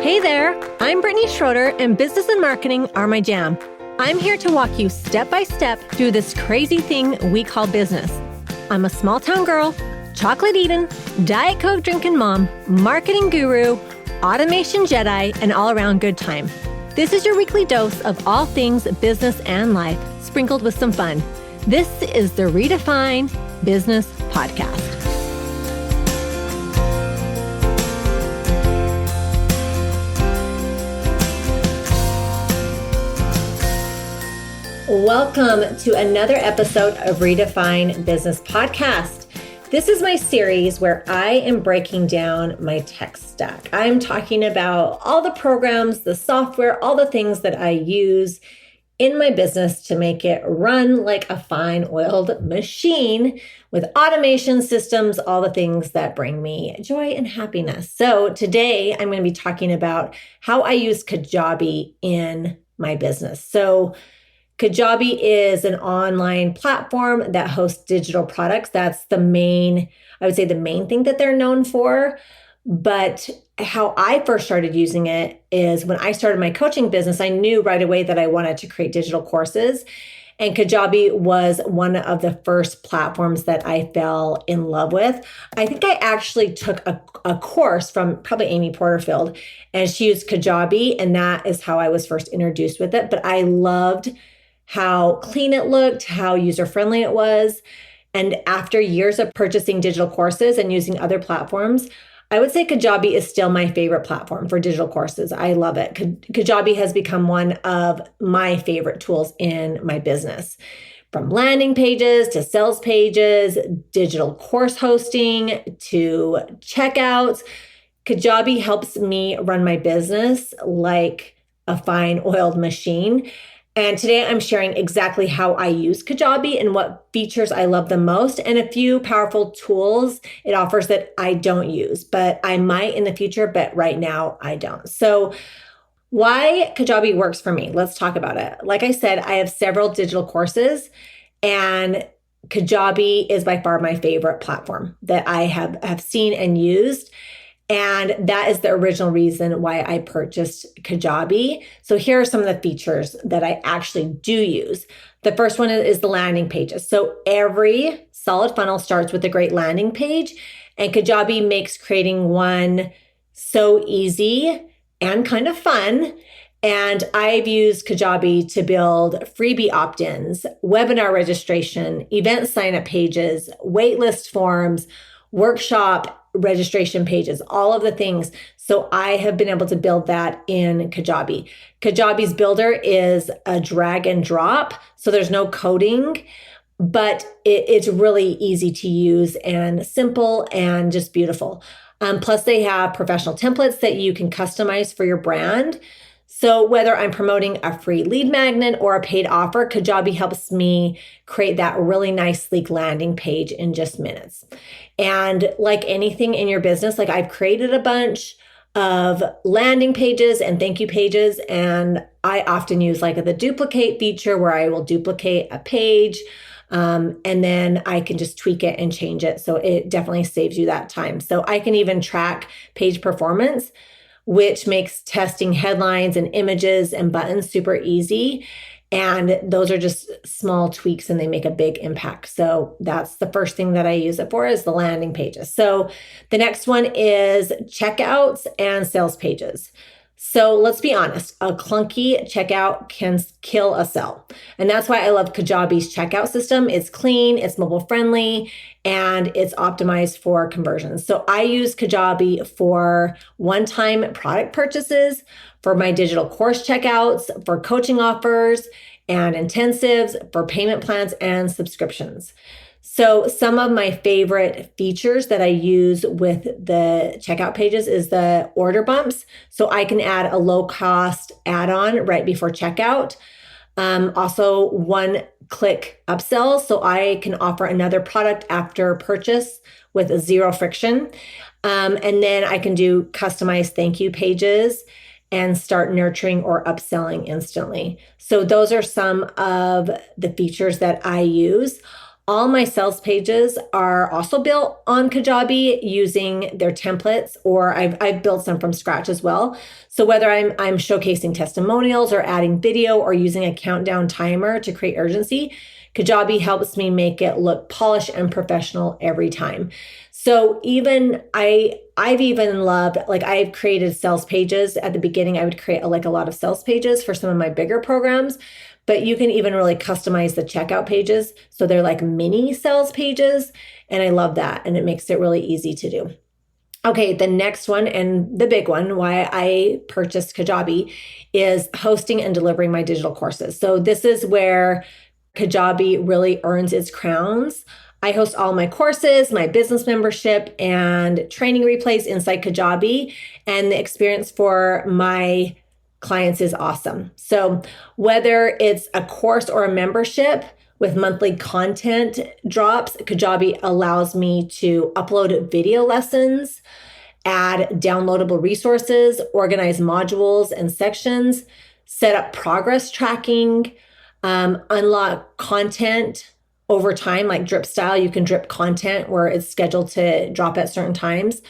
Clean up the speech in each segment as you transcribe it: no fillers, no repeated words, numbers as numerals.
Hey there, I'm Brittany Schroeder, and business and marketing are my jam. I'm here to walk you step by step through this crazy thing we call business. I'm a small town girl, chocolate eating, Diet Coke drinking mom, marketing guru, automation Jedi, and all around good time. This is your weekly dose of all things business and life, sprinkled with some fun. This is the Redefine Business Podcast. Welcome to another episode of Redefine Business Podcast. This is my series where I am breaking down my tech stack. I'm talking about all the programs, the software, all the things that I use in my business to make it run like a fine-oiled machine with automation systems, all the things that bring me joy and happiness. So today I'm going to be talking about how I use Kajabi in my business. So Kajabi is an online platform that hosts digital products. That's the main thing that they're known for. But how I first started using it is when I started my coaching business, I knew right away that I wanted to create digital courses. And Kajabi was one of the first platforms that I fell in love with. I think I actually took a course from probably Amy Porterfield, and she used Kajabi, and that is how I was first introduced with it. But I loved how clean it looked, how user-friendly it was. And after years of purchasing digital courses and using other platforms, I would say Kajabi is still my favorite platform for digital courses. I love it. Kajabi has become one of my favorite tools in my business. From landing pages to sales pages, digital course hosting to checkouts, Kajabi helps me run my business like a fine-oiled machine. And today I'm sharing exactly how I use Kajabi and what features I love the most and a few powerful tools it offers that I don't use, but I might in the future, but right now I don't. So why Kajabi works for me? Let's talk about it. Like I said, I have several digital courses, and Kajabi is by far my favorite platform that I have seen and used. And that is the original reason why I purchased Kajabi. So here are some of the features that I actually do use. The first one is the landing pages. So every solid funnel starts with a great landing page, and Kajabi makes creating one so easy and kind of fun. And I've used Kajabi to build freebie opt-ins, webinar registration, event sign-up pages, waitlist forms, workshop registration pages, all of the things. So I have been able to build that in Kajabi. Kajabi's builder is a drag and drop, so there's no coding, but it's really easy to use and simple and just beautiful. Plus they have professional templates that you can customize for your brand. So whether I'm promoting a free lead magnet or a paid offer, Kajabi helps me create that really nice, sleek landing page in just minutes. And like anything in your business, like I've created a bunch of landing pages and thank you pages, and I often use like the duplicate feature where I will duplicate a page, and then I can just tweak it and change it. So it definitely saves you that time. So I can even track page performance, which makes testing headlines and images and buttons super easy. And those are just small tweaks and they make a big impact. So that's the first thing that I use it for, is the landing pages. So the next one is checkouts and sales pages. So let's be honest, a clunky checkout can kill a sale. And that's why I love Kajabi's checkout system. It's clean, it's mobile friendly, and it's optimized for conversions. So I use Kajabi for one-time product purchases, for my digital course checkouts, for coaching offers and intensives, for payment plans and subscriptions. So some of my favorite features that I use with the checkout pages is the order bumps. So I can add a low-cost add-on right before checkout. Also one-click upsell. So I can offer another product after purchase with zero friction. And then I can do customized thank you pages and start nurturing or upselling instantly. So those are some of the features that I use. All my sales pages are also built on Kajabi using their templates, or I've built some from scratch as well. So whether I'm showcasing testimonials or adding video or using a countdown timer to create urgency, Kajabi helps me make it look polished and professional every time. So I've even loved, like I've created sales pages at the beginning. I would create a lot of sales pages for some of my bigger programs, but you can even really customize the checkout pages. So they're like mini sales pages. And I love that. And it makes it really easy to do. Okay, the next one and the big one, why I purchased Kajabi, is hosting and delivering my digital courses. So this is where Kajabi really earns its crowns. I host all my courses, my business membership, and training replays inside Kajabi. And the experience for my clients is awesome. So whether it's a course or a membership with monthly content drops, Kajabi allows me to upload video lessons, add downloadable resources, organize modules and sections, set up progress tracking, unlock content over time, like drip style. You can drip content where it's scheduled to drop at certain times,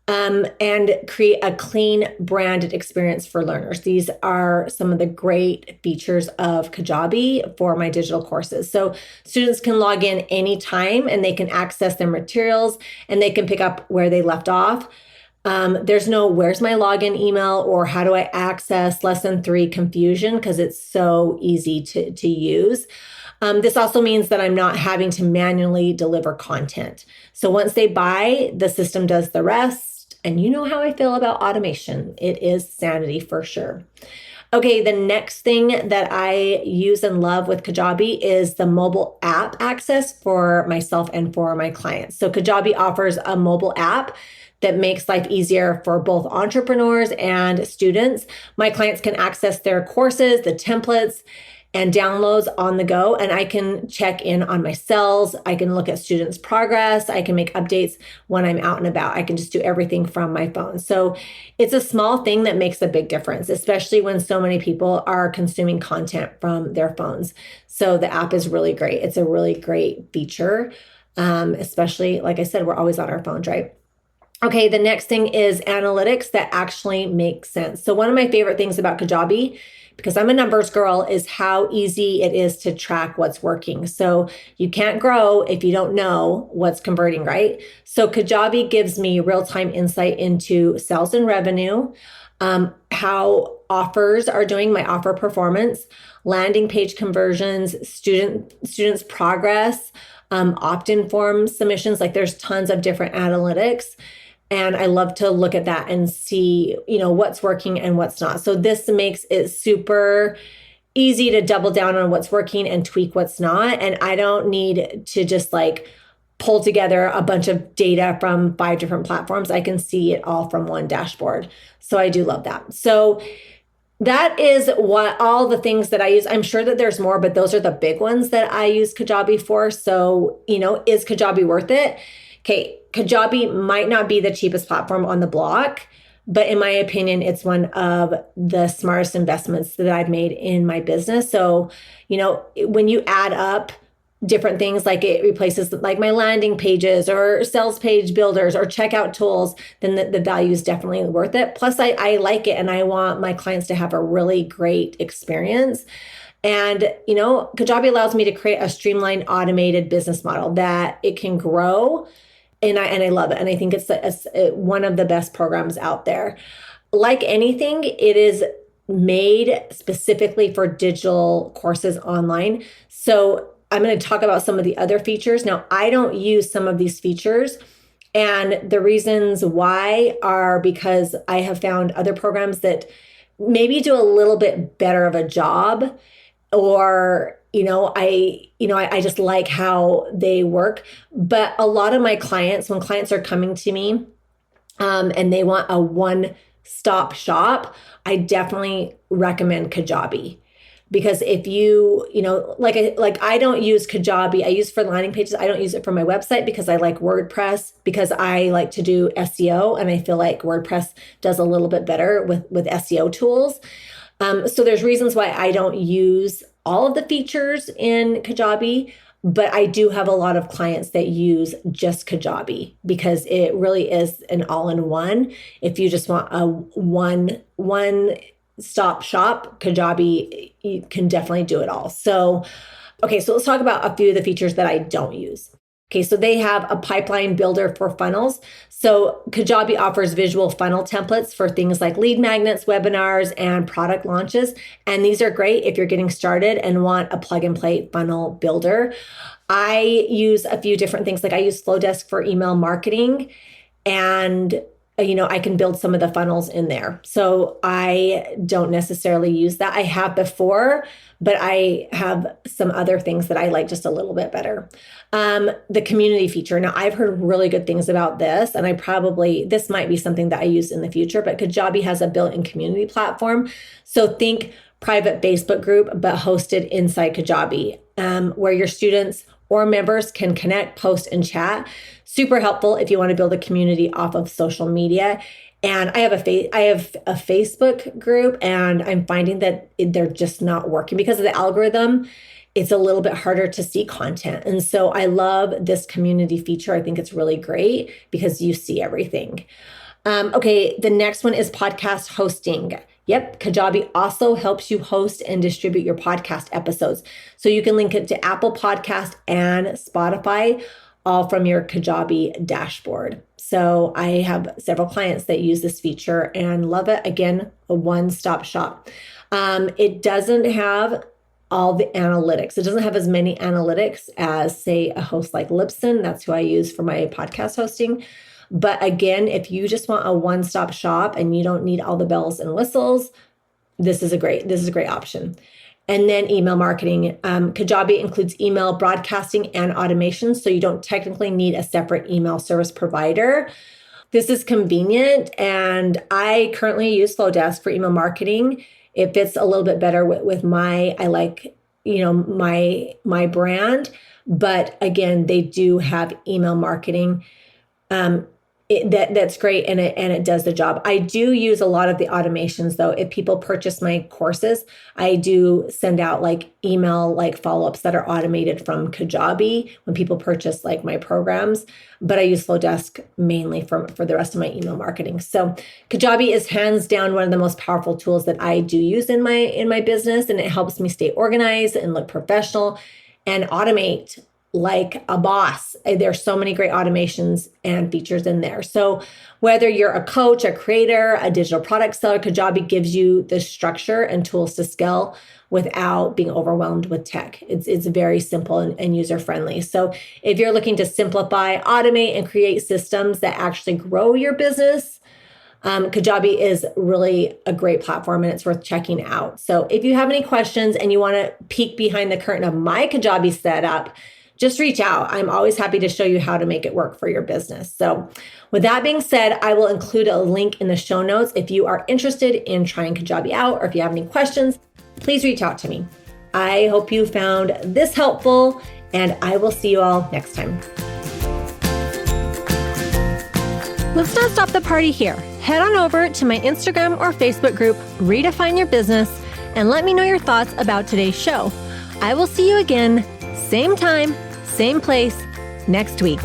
and create a clean branded experience for learners. These are some of the great features of Kajabi for my digital courses. So students can log in anytime and they can access their materials and they can pick up where they left off. There's no where's my login email or how do I access lesson 3 confusion, because it's so easy to use. This also means that I'm not having to manually deliver content. So once they buy, the system does the rest. And you know how I feel about automation. It is sanity for sure. Okay, the next thing that I use and love with Kajabi is the mobile app access for myself and for my clients. So Kajabi offers a mobile app that makes life easier for both entrepreneurs and students. My clients can access their courses, the templates, and downloads on the go. And I can check in on my sales. I can look at students' progress. I can make updates when I'm out and about. I can just do everything from my phone. So it's a small thing that makes a big difference, especially when so many people are consuming content from their phones. So the app is really great. It's a really great feature, especially, like I said, we're always on our phones, right? Okay, the next thing is analytics that actually make sense. So one of my favorite things about Kajabi, because I'm a numbers girl, is how easy it is to track what's working. So you can't grow if you don't know what's converting, right? So Kajabi gives me real-time insight into sales and revenue, how offers are doing, my offer performance, landing page conversions, students' progress, opt-in form submissions. Like there's tons of different analytics. And I love to look at that and see, what's working and what's not. So this makes it super easy to double down on what's working and tweak what's not. And I don't need to just pull together a bunch of data from 5 different platforms. I can see it all from one dashboard. So I do love that. So that is what all the things that I use. I'm sure that there's more, but those are the big ones that I use Kajabi for. So, is Kajabi worth it? Okay, Kajabi might not be the cheapest platform on the block, but in my opinion, it's one of the smartest investments that I've made in my business. So, when you add up different things, like it replaces like my landing pages or sales page builders or checkout tools, then the value is definitely worth it. Plus, I like it and I want my clients to have a really great experience. And, Kajabi allows me to create a streamlined, automated business model that it can grow. And I love it. And I think it's one of the best programs out there. Like anything, it is made specifically for digital courses online. So I'm going to talk about some of the other features. Now, I don't use some of these features. And the reasons why are because I have found other programs that maybe do a little bit better of a job, or I just like how they work. But a lot of my clients, when clients are coming to me and they want a one-stop shop, I definitely recommend Kajabi. Because if you I don't use Kajabi, I use for landing pages. I don't use it for my website because I like WordPress, because I like to do SEO, and I feel like WordPress does a little bit better with SEO tools. So there's reasons why I don't use all of the features in Kajabi, but I do have a lot of clients that use just Kajabi because it really is an all-in-one. If you just want a one-stop shop, Kajabi, you can definitely do it all. So let's talk about a few of the features that I don't use. Okay, so they have a pipeline builder for funnels. So Kajabi offers visual funnel templates for things like lead magnets, webinars, and product launches. And these are great if you're getting started and want a plug and play funnel builder. I use a few different things. Like I use Flowdesk for email marketing, and I can build some of the funnels in there. So I don't necessarily use that. I have before, but I have some other things that I like just a little bit better. The community feature. Now, I've heard really good things about this, and this might be something that I use in the future, but Kajabi has a built-in community platform. So think private Facebook group, but hosted inside Kajabi, where your students or members can connect, post, and chat. Super helpful if you want to build a community off of social media. And I have a Facebook group, and I'm finding that they're just not working because of the algorithm. It's a little bit harder to see content. And so I love this community feature. I think it's really great because you see everything. The next one is podcast hosting. Yep, Kajabi also helps you host and distribute your podcast episodes. So you can link it to Apple Podcast and Spotify, all from your Kajabi dashboard. So I have several clients that use this feature and love it. Again, a one-stop shop. It doesn't have all the analytics. It doesn't have as many analytics as, say, a host like Libsyn. That's who I use for my podcast hosting. But again, if you just want a one-stop shop and you don't need all the bells and whistles, this is a great option. And then email marketing. Kajabi includes email broadcasting and automation, so you don't technically need a separate email service provider. This is convenient, and I currently use Flowdesk for email marketing. It fits a little bit better with my brand. But again, they do have email marketing. That's great, and it does the job. I do use a lot of the automations though. If people purchase my courses, I do send out email follow-ups that are automated from Kajabi when people purchase my programs. But I use Flowdesk mainly for the rest of my email marketing. So Kajabi is hands down one of the most powerful tools that I do use in my business, and it helps me stay organized and look professional and automate like a boss. There's so many great automations and features in there. So whether you're a coach, a creator, a digital product seller, Kajabi gives you the structure and tools to scale without being overwhelmed with tech. It's very simple and user-friendly. So if you're looking to simplify, automate, and create systems that actually grow your business, Kajabi is really a great platform, and it's worth checking out. So if you have any questions and you want to peek behind the curtain of my Kajabi setup, just reach out. I'm always happy to show you how to make it work for your business. So with that being said, I will include a link in the show notes. If you are interested in trying Kajabi out, or if you have any questions, please reach out to me. I hope you found this helpful, and I will see you all next time. Let's not stop the party here. Head on over to my Instagram or Facebook group, Redefine Your Business, and let me know your thoughts about today's show. I will see you again, same time, same place, next week.